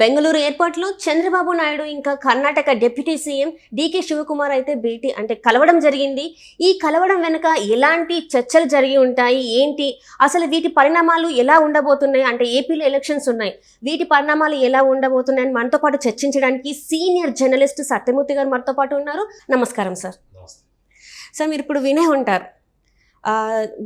బెంగళూరు ఎయిర్పోర్ట్లో చంద్రబాబు నాయుడు ఇంకా Karnataka deputy CM DK Shivakumar అయితే భేటీ కలవడం జరిగింది. ఈ కలవడం వెనుక ఎలాంటి చర్చలు జరిగి ఉంటాయి, ఏంటి అసలు వీటి పరిణామాలు ఎలా ఉండబోతున్నాయి, ఏపీలో ఎలక్షన్స్ ఉన్నాయి, వీటి పరిణామాలు ఎలా ఉండబోతున్నాయని మనతో పాటు చర్చించడానికి సీనియర్ జర్నలిస్ట్ సత్యమూర్తి గారు మనతో పాటు ఉన్నారు. నమస్కారం సార్. సార్, మీరు ఇప్పుడు వినే ఉంటారు,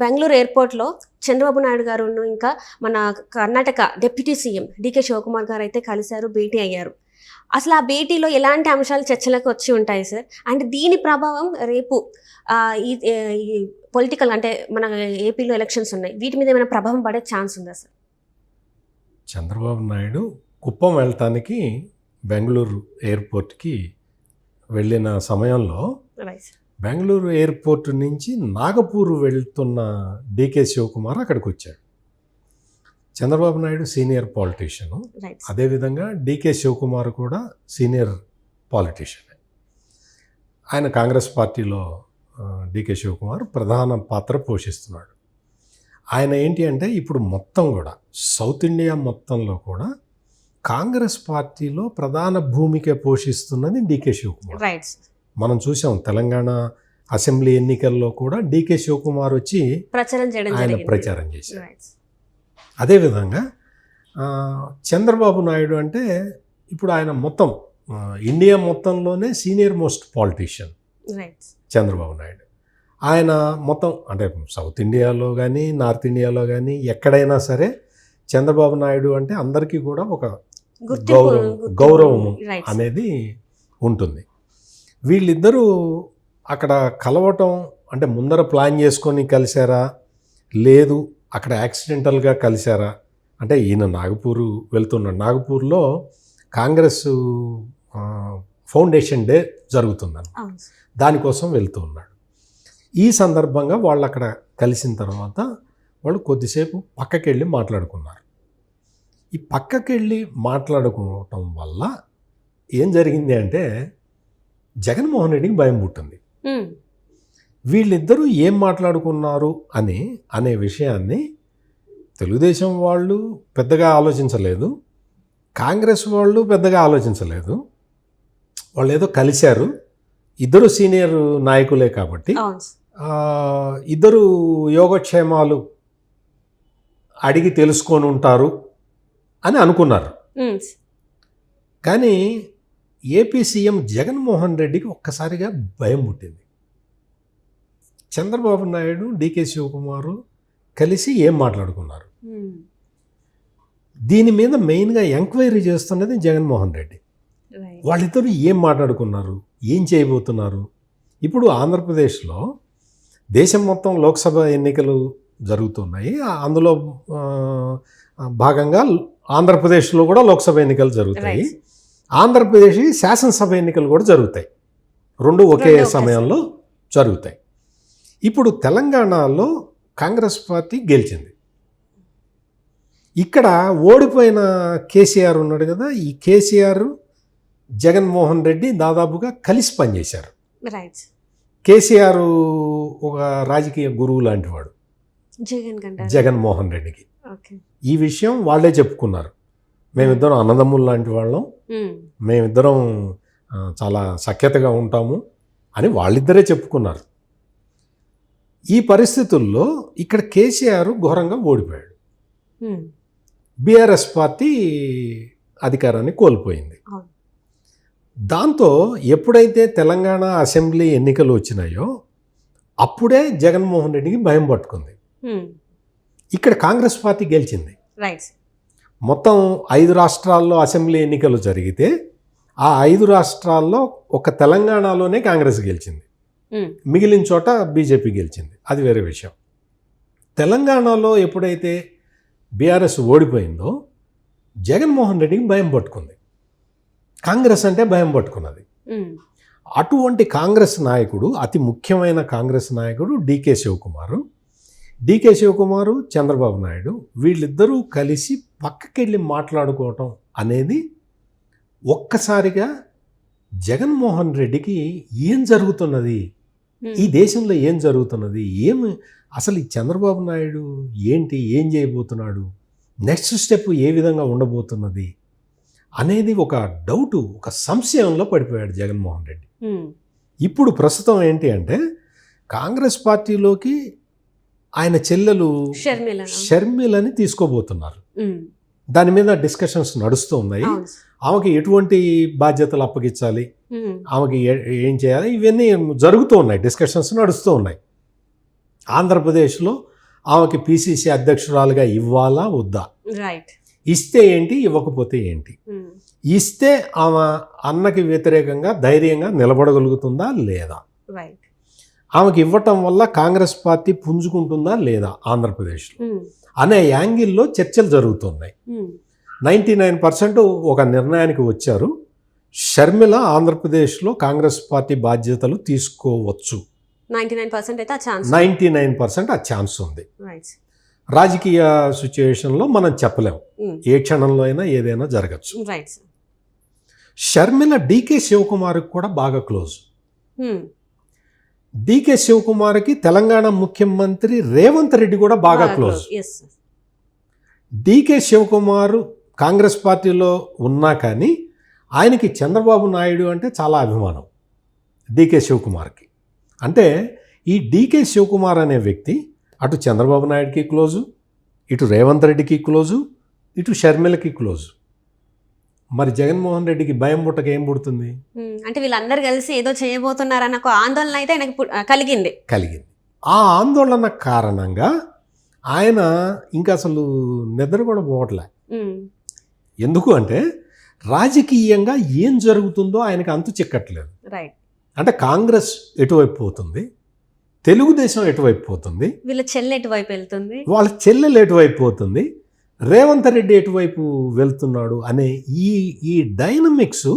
బెంగళూరు ఎయిర్పోర్ట్లో చంద్రబాబు నాయుడు గారు ఇంకా మన కర్ణాటక డిప్యూటీ సీఎం డీకే శివకుమార్ గారు అయితే కలిశారు, భేటీ అయ్యారు. అసలు ఆ భేటీలో ఎలాంటి అంశాలు చర్చలకు వచ్చి ఉంటాయి సార్? అండ్ దీని ప్రభావం రేపు ఈ పొలిటికల్ మన ఏపీలో ఎలక్షన్స్ ఉన్నాయి, వీటి మీద ఏమైనా ప్రభావం పడే ఛాన్స్ ఉందా సార్? చంద్రబాబు నాయుడు కుప్పం వెళ్ళటానికి బెంగళూరు ఎయిర్పోర్ట్కి వెళ్ళిన సమయంలో బెంగళూరు ఎయిర్పోర్ట్ నుంచి నాగపూర్ వెళ్తున్న డీకే శివకుమార్ అక్కడికి వచ్చాడు. చంద్రబాబు నాయుడు సీనియర్ పాలిటీషియను, అదేవిధంగా డీకే శివకుమార్ కూడా సీనియర్ పాలిటీషియన్. ఆయన కాంగ్రెస్ పార్టీలో డీకే శివకుమార్ ప్రధాన పాత్ర పోషిస్తున్నాడు. ఆయన ఏంటి అంటే ఇప్పుడు మొత్తం కూడా సౌత్ ఇండియా మొత్తంలో కూడా కాంగ్రెస్ పార్టీలో ప్రధాన భూమిక పోషిస్తున్నది డీకే శివకుమార్. మనం చూసాం తెలంగాణ అసెంబ్లీ ఎన్నికల్లో కూడా డీకే శివకుమార్ వచ్చి ఆయన ప్రచారం చేశారు. అదేవిధంగా చంద్రబాబు నాయుడు అంటే ఇప్పుడు ఆయన మొత్తం ఇండియా మొత్తంలోనే senior most politician Chandrababu Naidu. ఆయన మొత్తం సౌత్ ఇండియాలో కానీ నార్త్ ఇండియాలో కానీ ఎక్కడైనా సరే చంద్రబాబు నాయుడు అంటే అందరికీ కూడా ఒక గౌరవం అనేది ఉంటుంది. వీళ్ళిద్దరూ అక్కడ కలవటం ముందర ప్లాన్ చేసుకొని కలిశారా, లేదు అక్కడ యాక్సిడెంటల్గా కలిశారా? ఈయన నాగపూర్ వెళ్తున్నాడు. నాగపూర్లో కాంగ్రెస్ ఫౌండేషన్ డే జరుగుతుందని దానికోసం వెళ్తూ ఉన్నాడు. ఈ సందర్భంగా వాళ్ళు అక్కడ కలిసిన తర్వాత వాళ్ళు కొద్దిసేపు పక్కకెళ్ళి మాట్లాడుకున్నారు. ఈ పక్కకెళ్ళి మాట్లాడుకోవటం వల్ల ఏం జరిగింది అంటే జగన్మోహన్ రెడ్డికి భయం పుట్టింది. వీళ్ళిద్దరూ ఏం మాట్లాడుకున్నారు అనే విషయాన్ని తెలుగుదేశం వాళ్ళు పెద్దగా ఆలోచించలేదు, కాంగ్రెస్ వాళ్ళు పెద్దగా ఆలోచించలేదు. వాళ్ళు ఏదో కలిశారు, ఇద్దరు సీనియర్ నాయకులే కాబట్టి ఇద్దరు యోగక్షేమాలు అడిగి తెలుసుకొని ఉంటారు అని అనుకున్నారు. కానీ ఏపీ సీఎం జగన్మోహన్ రెడ్డికి ఒక్కసారిగా భయం పుట్టింది. చంద్రబాబు నాయుడు డీకే శివకుమారు కలిసి ఏం మాట్లాడుకున్నారు, దీని మీద మెయిన్గా ఎంక్వైరీ చేస్తున్నది జగన్మోహన్ రెడ్డి. వాళ్ళిద్దరూ ఏం మాట్లాడుకున్నారు, ఏం చేయబోతున్నారు? ఇప్పుడు ఆంధ్రప్రదేశ్లో దేశం మొత్తం లోక్సభ ఎన్నికలు జరుగుతున్నాయి, అందులో భాగంగా ఆంధ్రప్రదేశ్లో కూడా లోక్సభ ఎన్నికలు జరుగుతాయి, ఆంధ్రప్రదేశ్ శాసనసభ ఎన్నికలు కూడా జరుగుతాయి, రెండు ఒకే సమయంలో జరుగుతాయి. ఇప్పుడు తెలంగాణలో కాంగ్రెస్ పార్టీ గెలిచింది. ఇక్కడ ఓడిపోయిన కేసీఆర్ ఉన్నాడు కదా, ఈ కేసీఆర్ జగన్మోహన్ రెడ్డి దాదాపుగా కలిసి పనిచేశారు. కేసీఆర్ ఒక రాజకీయ గురువు లాంటి వాడు జగన్మోహన్ రెడ్డికి. ఈ విషయం వాళ్ళే చెప్పుకున్నారు, మేమిద్దరం అన్నదమ్ములు లాంటి వాళ్ళం, మేమిద్దరం చాలా సఖ్యతగా ఉంటాము అని వాళ్ళిద్దరే చెప్పుకున్నారు. ఈ పరిస్థితుల్లో ఇక్కడ కేసీఆర్ ఘోరంగా ఓడిపోయాడు. బీఆర్ఎస్ పార్టీ అధికారాన్ని కోల్పోయింది. దాంతో ఎప్పుడైతే తెలంగాణ అసెంబ్లీ ఎన్నికలు వచ్చినాయో అప్పుడే జగన్మోహన్ రెడ్డికి భయం పట్టుకుంది. ఇక్కడ కాంగ్రెస్ పార్టీ గెలిచింది. మొత్తం 5 రాష్ట్రాల్లో అసెంబ్లీ ఎన్నికలు జరిగితే ఆ 5 రాష్ట్రాల్లో ఒక తెలంగాణలోనే కాంగ్రెస్ గెలిచింది, మిగిలిన చోట బీజేపీ గెలిచింది, అది వేరే విషయం. తెలంగాణలో ఎప్పుడైతే బీఆర్ఎస్ ఓడిపోయిందో జగన్మోహన్ రెడ్డికి భయం పట్టుకుంది, కాంగ్రెస్ అంటే భయం పట్టుకున్నది. అటువంటి కాంగ్రెస్ నాయకుడు, అతి ముఖ్యమైన కాంగ్రెస్ నాయకుడు డీకే శివకుమారు. డీకే శివకుమారు, చంద్రబాబు నాయుడు వీళ్ళిద్దరూ కలిసి పక్కకెళ్ళి మాట్లాడుకోవటం అనేది ఒక్కసారిగా జగన్మోహన్ రెడ్డికి ఏం జరుగుతున్నది, ఈ దేశంలో ఏం జరుగుతున్నది, అసలు ఈ చంద్రబాబు నాయుడు ఏం చేయబోతున్నాడు, నెక్స్ట్ స్టెప్ ఏ విధంగా ఉండబోతున్నది అనేది ఒక డౌటు, ఒక సంశయంలో పడిపోయాడు జగన్మోహన్ రెడ్డి. ఇప్పుడు ప్రస్తుతం ఏంటి అంటే కాంగ్రెస్ పార్టీలోకి ఆయన చెల్లెలు షర్మిలని తీసుకోబోతున్నారు. దాని మీద డిస్కషన్స్ నడుస్తూ ఉన్నాయి. ఆమెకి ఎటువంటి బాధ్యతలు అప్పగించాలి, ఆమెకి ఏం చేయాలి, ఇవన్నీ జరుగుతూ ఉన్నాయి, డిస్కషన్స్ నడుస్తూ ఉన్నాయి. ఆంధ్రప్రదేశ్లో ఆమెకి పిసిసి అధ్యక్షురాలుగా ఇవ్వాలా వద్దా, ఇస్తే ఏంటి ఇవ్వకపోతే ఏంటి, ఇస్తే ఆమె అన్నకి వ్యతిరేకంగా ధైర్యంగా నిలబడగలుగుతుందా లేదా, ఆమెకి ఇవ్వటం వల్ల కాంగ్రెస్ పార్టీ పుంజుకుంటుందా లేదా ఆంధ్రప్రదేశ్లో అనే యాంగిల్లో చర్చలు జరుగుతున్నాయి. 99% ఒక నిర్ణయానికి వచ్చారు. షర్మిల ఆంధ్రప్రదేశ్లో కాంగ్రెస్ పార్టీ బాధ్యతలు తీసుకోవచ్చు. 99% ఆ ఛాన్స్ ఉంది. రాజకీయ సిచ్యుయేషన్లో మనం చెప్పలేం, ఏ క్షణంలో అయినా ఏదైనా జరగచ్చు. షర్మిల డికే శివకుమార్కి కూడా బాగా క్లోజ్. డికే శివకుమార్కి తెలంగాణ ముఖ్యమంత్రి రేవంత్ రెడ్డి కూడా బాగా క్లోజ్. డికే శివకుమార్ కాంగ్రెస్ పార్టీలో ఉన్నా కానీ ఆయనకి చంద్రబాబు నాయుడు అంటే చాలా అభిమానం డికే శివకుమార్కి. అంటే ఈ డికే శివకుమార్ అనే వ్యక్తి అటు చంద్రబాబు నాయుడుకి క్లోజు, ఇటు రేవంత్ రెడ్డికి క్లోజు, ఇటు షర్మిలకి క్లోజు. మరి జగన్మోహన్ రెడ్డికి భయం పుట్టక ఏం పుడుతుంది అంటే వీళ్ళందరూ కలిసి ఏదో చేయబోతున్నారన్న ఒక ఆందోళన అయితే ఆయనకు కలిగింది. ఆ ఆందోళన కారణంగా ఆయన ఇంకా అసలు నిద్ర కూడా పోవట్లే. ఎందుకు అంటే రాజకీయంగా ఏం జరుగుతుందో ఆయనకు అంతు చిక్కట్లేదు. అంటే కాంగ్రెస్ ఎటువైపు పోతుంది, తెలుగుదేశం ఎటువైపు పోతుంది, వీళ్ళ చెల్లె ఎటువైపు వెళ్తుంది, వాళ్ళ చెల్లెలు ఎటువైపు పోతుంది, రేవంత్ రెడ్డి ఎటువైపు వెళ్తున్నాడు అనే ఈ డైనమిక్స్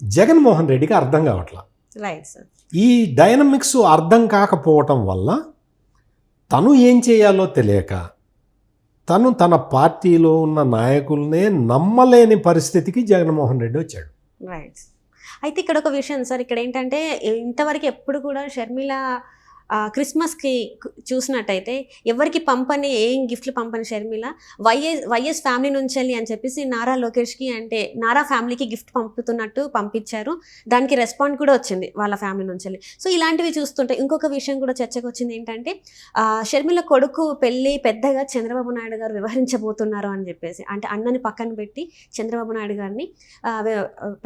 జగన్మోహన్ రెడ్డికి అర్థం కావట్లా. ఈ డైనమిక్స్ అర్థం కాకపోవటం వల్ల తను ఏం చేయాలో తెలియక తను తన పార్టీలో ఉన్న నాయకుల్నే నమ్మలేని పరిస్థితికి జగన్మోహన్ రెడ్డి వచ్చాడు. అయితే ఇక్కడ ఒక విషయం సార్, ఇక్కడ ఏంటంటే ఇంతవరకు ఎప్పుడు కూడా షర్మిల క్రిస్మస్కి చూసినట్టయితే ఎవరికి పంపని, ఏం గిఫ్ట్లు పంపని షర్మిల వైఎస్ ఫ్యామిలీ నుంచి వెళ్ళి అని చెప్పేసి నారా లోకేష్కి అంటే నారా ఫ్యామిలీకి గిఫ్ట్ పంపుతున్నట్టు పంపించారు. దానికి రెస్పాండ్ కూడా వచ్చింది వాళ్ళ ఫ్యామిలీ నుంచి వెళ్ళి. సో ఇలాంటివి చూస్తుంటే ఇంకొక విషయం కూడా చర్చకు వచ్చింది ఏంటంటే షర్మిల కొడుకు పెళ్ళి పెద్దగా చంద్రబాబు నాయుడు గారు వ్యవహరించబోతున్నారు అని చెప్పేసి, అంటే అన్నని పక్కన పెట్టి చంద్రబాబు నాయుడు గారిని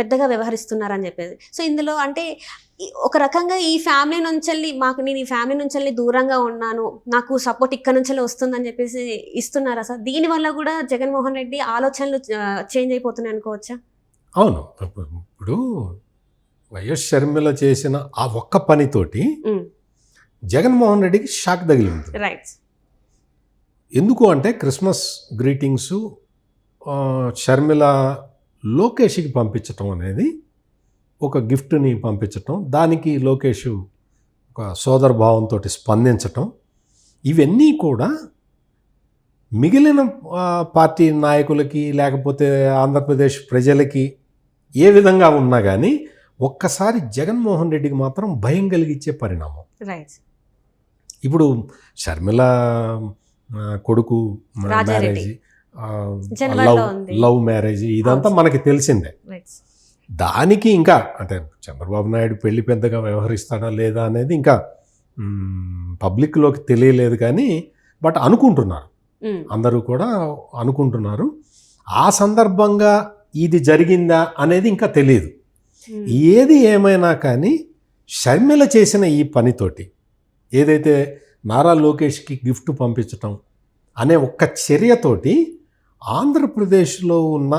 పెద్దగా వ్యవహరిస్తున్నారు అని చెప్పేసి. సో ఇందులో అంటే ఒక రకంగా ఈ ఫ్యామిలీ నుంచి నేను ఈ ఫ్యామిలీ నుంచి దూరంగా ఉన్నాను, నాకు సపోర్ట్ ఇక్కడ నుంచి వస్తుందని చెప్పేసి ఇస్తున్నారా సార్? దీనివల్ల కూడా జగన్మోహన్ రెడ్డి ఆలోచనలు చేంజ్ అయిపోతున్నాయి అనుకోవచ్చా? అవును. ఇప్పుడు వైఎస్ షర్మిల చేసిన ఆ ఒక్క పనితోటి జగన్మోహన్ రెడ్డికి షాక్ తగిలి ఉంటుంది. ఎందుకు అంటే క్రిస్మస్ గ్రీటింగ్స్ షర్మిల లోకేష్కి పంపించటం అనేది, ఒక గిఫ్ట్ని పంపించటం, దానికి లోకేష్ ఒక సోదరభావంతో స్పందించటం, ఇవన్నీ కూడా మిగిలిన పార్టీ నాయకులకి లేకపోతే ఆంధ్రప్రదేశ్ ప్రజలకి ఏ విధంగా ఉన్నా కానీ ఒక్కసారి జగన్మోహన్ రెడ్డికి మాత్రం భయం కలిగించే పరిణామం. ఇప్పుడు షర్మిల కొడుకు మ్యారేజ్, లవ్ మ్యారేజ్, ఇదంతా మనకి తెలిసిందే. దానికి ఇంకా అంటే చంద్రబాబు నాయుడు పెళ్లి పెద్దగా వ్యవహరిస్తాడా లేదా అనేది ఇంకా పబ్లిక్లోకి తెలియలేదు కానీ బట్ అనుకుంటున్నారు, అందరూ కూడా అనుకుంటున్నారు. ఆ సందర్భంగా ఇది జరిగిందా అనేది ఇంకా తెలియదు. ఏది ఏమైనా కానీ షర్మిల చేసిన ఈ పనితోటి ఏదైతే నారా లోకేష్కి గిఫ్ట్ పంపించటం అనే ఒక్క చర్యతోటి ఆంధ్రప్రదేశ్లో ఉన్న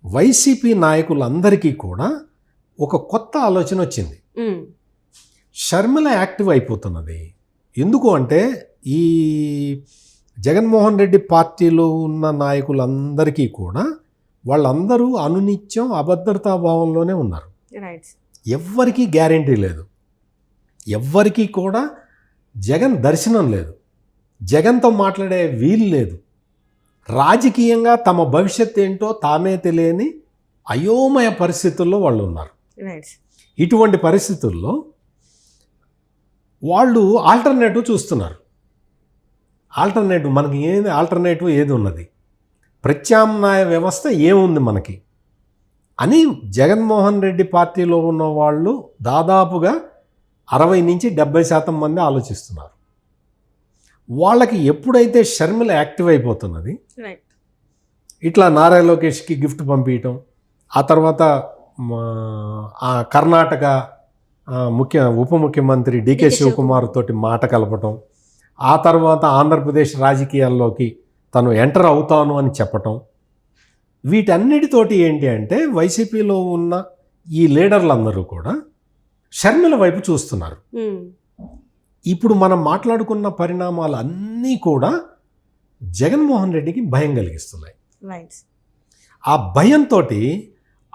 వైసీపీ నాయకులందరికీ కూడా ఒక కొత్త ఆలోచన వచ్చింది. షర్మిల యాక్టివ్ అయిపోతున్నది. ఎందుకు అంటే ఈ జగన్మోహన్ రెడ్డి పార్టీలో ఉన్న నాయకులందరికీ కూడా వాళ్ళందరూ అనునిత్యం అభద్రతా భావంలోనే ఉన్నారు. ఎవ్వరికీ గ్యారెంటీ లేదు, ఎవ్వరికీ కూడా జగన్ దర్శనం లేదు, జగన్తో మాట్లాడే వీలు లేదు. రాజకీయంగా తమ భవిష్యత్తు ఏంటో తామే తెలియని అయోమయ పరిస్థితుల్లో వాళ్ళు ఉన్నారు. ఇటువంటి పరిస్థితుల్లో వాళ్ళు ఆల్టర్నేటివ్ చూస్తున్నారు. మనకి ఆల్టర్నేటివ్ ఏది ఉన్నది? ప్రత్యామ్నాయ వ్యవస్థ ఏముంది మనకి అని జగన్మోహన్ రెడ్డి పార్టీలో ఉన్న వాళ్ళు దాదాపుగా 60-70% మంది ఆలోచిస్తున్నారు. వాళ్ళకి ఎప్పుడైతే షర్మిల యాక్టివ్ అయిపోతున్నది, రైట్, ఇట్లా నారా లోకేష్కి గిఫ్ట్ పంపించటం, ఆ తర్వాత ఆ కర్ణాటక ఉప ముఖ్యమంత్రి డికే శివకుమార్ తోటి మాట కలపటం, ఆ తర్వాత ఆంధ్రప్రదేశ్ రాజకీయాల్లోకి తను ఎంటర్ అవుతాను అని చెప్పటం, వీటన్నిటితోటి ఏంటి అంటే వైసీపీలో ఉన్న ఈ లీడర్లందరూ కూడా షర్మిల వైపు చూస్తున్నారు. ఇప్పుడు మనం మాట్లాడుకున్న పరిణామాలు అన్నీ కూడా జగన్మోహన్ రెడ్డికి భయం కలిగిస్తున్నాయి. ఆ భయంతో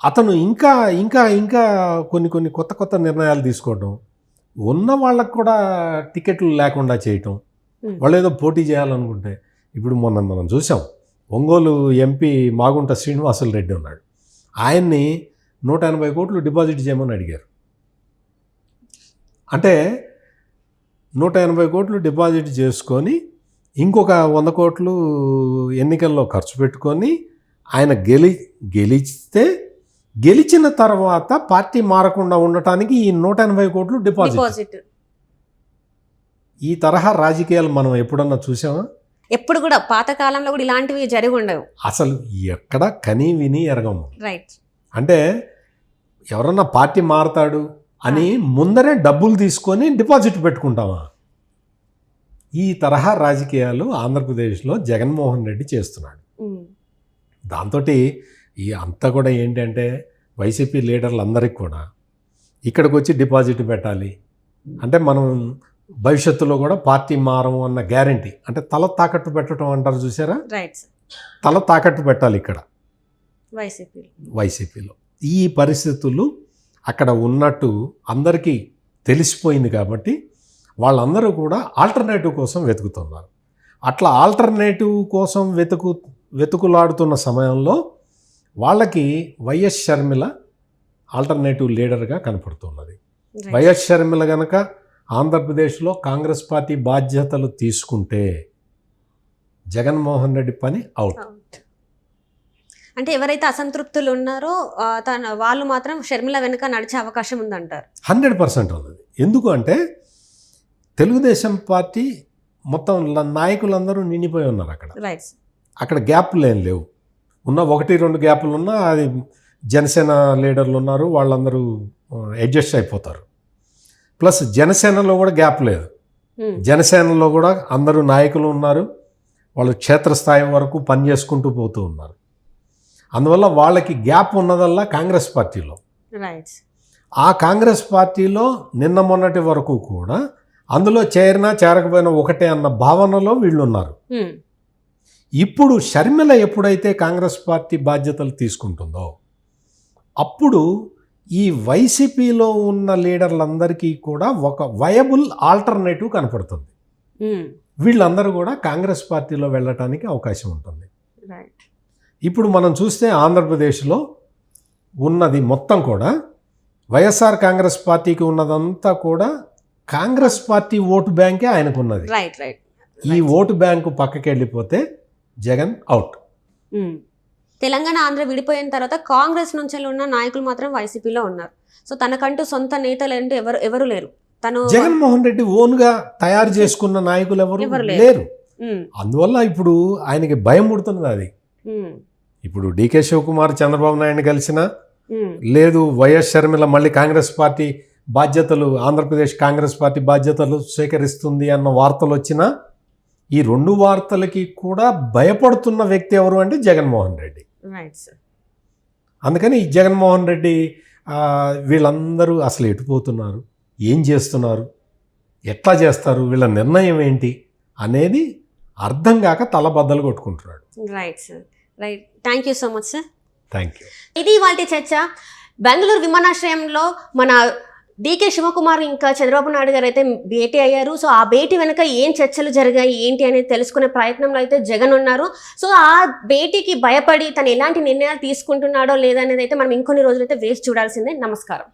అతను ఇంకా ఇంకా ఇంకా కొన్ని కొత్త నిర్ణయాలు తీసుకోవడం, ఉన్న వాళ్ళకు కూడా టికెట్లు లేకుండా చేయటం, వాళ్ళు ఏదో పోటీ చేయాలనుకుంటే. ఇప్పుడు మొన్న మనం చూసాం, ఒంగోలు ఎంపీ మాగుంట శ్రీనివాసులు రెడ్డి ఉన్నాడు, ఆయన్ని 180 కోట్లు డిపాజిట్ చేయమని అడిగారు. అంటే 180 కోట్లు డిపాజిట్ చేసుకొని ఇంకొక 100 కోట్లు ఎన్నికల్లో ఖర్చు పెట్టుకొని ఆయన గెలిస్తే గెలిచిన తర్వాత పార్టీ మారకుండా ఉండటానికి ఈ 180 కోట్లు డిపాజిట్. ఈ తరహా రాజకీయాలు మనం ఎప్పుడన్నా చూసామా? ఎప్పుడు కూడా పాతకాలంలో కూడా ఇలాంటివి జరిగి ఉండవు. అసలు ఎక్కడ కనీ విని ఎరగము. రైట్. అంటే ఎవరన్నా పార్టీ మారతాడు అని ముందరే డబ్బులు తీసుకొని డిపాజిట్ పెట్టుకుంటామా? ఈ తరహా రాజకీయాలు ఆంధ్రప్రదేశ్లో జగన్మోహన్ రెడ్డి చేస్తున్నాడు. దాంతో ఈ అంతా కూడా ఏంటంటే వైసీపీ లీడర్లందరికీ కూడా ఇక్కడికి వచ్చి డిపాజిట్ పెట్టాలి అంటే మనం భవిష్యత్తులో కూడా పార్టీ మారము అన్న గ్యారంటీ, అంటే తల తాకట్టు పెట్టడం అంటారు చూసారా, రైట్, తల తాకట్టు పెట్టాలి ఇక్కడ వైసీపీలో. ఈ పరిస్థితులు అక్కడ ఉన్నట్టు అందరికీ తెలిసిపోయింది కాబట్టి వాళ్ళందరూ కూడా ఆల్టర్నేటివ్ కోసం వెతుకుతున్నారు. అట్లా ఆల్టర్నేటివ్ కోసం వెతుకులాడుతున్న సమయంలో వాళ్ళకి వైఎస్ షర్మిల ఆల్టర్నేటివ్ లీడర్గా కనపడుతున్నది. వైఎస్ షర్మిల గనక ఆంధ్రప్రదేశ్లో కాంగ్రెస్ పార్టీ బాధ్యతలు తీసుకుంటే జగన్మోహన్ రెడ్డి పని అవుట్. అంటే ఎవరైతే అసంతృప్తులు ఉన్నారో వాళ్ళు మాత్రం షర్మిల వెనుక నడిచే అవకాశం ఉందంటారు. 100% ఉంది. ఎందుకు అంటే తెలుగుదేశం పార్టీ మొత్తం నాయకులందరూ నిండిపోయి ఉన్నారు అక్కడ. రైట్. అక్కడ గ్యాప్లు ఏం లేవు. ఉన్న 1-2 గ్యాప్లు ఉన్నా అది జనసేన లీడర్లు ఉన్నారు, వాళ్ళందరూ అడ్జస్ట్ అయిపోతారు. ప్లస్ జనసేనలో కూడా గ్యాప్ లేదు. జనసేనలో కూడా అందరూ నాయకులు ఉన్నారు, వాళ్ళు క్షేత్రస్థాయి వరకు పని చేసుకుంటూ పోతూ ఉన్నారు. అందువల్ల వాళ్ళకి గ్యాప్ ఉన్నదల్లా కాంగ్రెస్ పార్టీలో. రైట్. ఆ కాంగ్రెస్ పార్టీలో నిన్న మొన్నటి వరకు కూడా అందులో చేరకపోయినా ఒకటే అన్న భావనలో వీళ్ళు ఉన్నారు. ఇప్పుడు షర్మిల ఎప్పుడైతే కాంగ్రెస్ పార్టీ బాధ్యతలు తీసుకుంటుందో అప్పుడు ఈ వైసీపీలో ఉన్న లీడర్లందరికీ కూడా ఒక వయబుల్ ఆల్టర్నేటివ్ కనపడుతుంది. వీళ్ళందరూ కూడా కాంగ్రెస్ పార్టీలో వెళ్ళటానికి అవకాశం ఉంటుంది. ఇప్పుడు మనం చూస్తే ఆంధ్రప్రదేశ్లో ఉన్నది మొత్తం కూడా వైఎస్ఆర్ కాంగ్రెస్ పార్టీకి ఉన్నదంతా కూడా కాంగ్రెస్ పార్టీ ఓటు బ్యాంకే ఆయనకు ఉన్నది. ఈ ఓటు బ్యాంకు పక్కకి వెళ్ళిపోతే జగన్ అవుట్. తెలంగాణ ఆంధ్ర విడిపోయిన తర్వాత కాంగ్రెస్ నుంచి ఉన్న నాయకులు మాత్రం వైసీపీలో ఉన్నారు. సో తనకంటూ సొంత నేతలు అంటే ఎవరు లేరు. తను జగన్మోహన్ రెడ్డి ఓన్గా తయారు చేసుకున్న నాయకులు ఎవరు లేరు. అందువల్ల ఇప్పుడు ఆయనకి భయం పుడుతున్నది. అది ఇప్పుడు డికే శివకుమార్ చంద్రబాబు నాయుడిని కలిసినా లేదు, వైఎస్ షర్మిల మళ్ళీ కాంగ్రెస్ పార్టీ బాధ్యతలు, ఆంధ్రప్రదేశ్ కాంగ్రెస్ పార్టీ బాధ్యతలు స్వీకరిస్తుంది అన్న వార్తలు వచ్చినా ఈ 2 వార్తలకి కూడా భయపడుతున్న వ్యక్తి ఎవరు అంటే జగన్మోహన్ రెడ్డి. అందుకని ఈ జగన్మోహన్ రెడ్డి వీళ్ళందరూ అసలు ఎటుపోతున్నారు, ఏం చేస్తున్నారు, ఎట్లా చేస్తారు, వీళ్ళ నిర్ణయం ఏంటి అనేది అర్థం కాక తలబద్దలు కొట్టుకుంటున్నాడు. Right sir, right. Thank you so much sir. Thank you. ఇది వాటి చర్చ. బెంగళూరు విమానాశ్రయంలో మన డీకే శివకుమార్ ఇంకా చంద్రబాబు నాయుడు గారు అయితే భేటీ అయ్యారు. సో ఆ భేటీ వెనక ఏం చర్చలు జరిగాయి ఏంటి అనేది తెలుసుకునే ప్రయత్నంలో అయితే జగన్ ఉన్నారు. సో ఆ భేటీకి భయపడి తను ఎలాంటి నిర్ణయాలు తీసుకుంటున్నాడో లేదనేది అయితే మనం ఇంకొన్ని రోజులైతే వేసి చూడాల్సిందే. నమస్కారం.